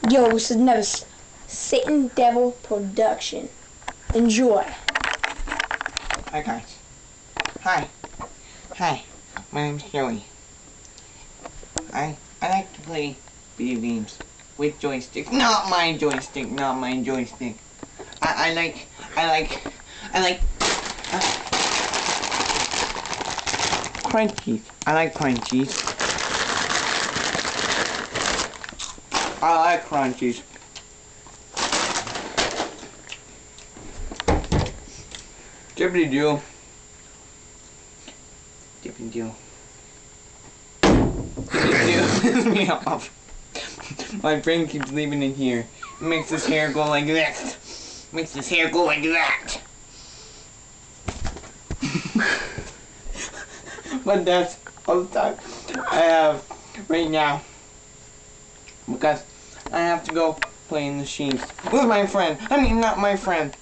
Yo, this is another Satan Devil production. Enjoy. Hi guys. Hi. Hi. My name's Jeoy. I like to play video games with joysticks. Not my joystick. Not my joystick. I like crunchies. I like crunchies. I like crunchies. Dippity doo. Dippity doo. Dippity doo. Me off. My brain keeps leaving in here. It makes his hair go like this. Makes his hair go like that. But that's all the time I have right now. Because I have to go play in the sheets with my friend. I mean, not my friend.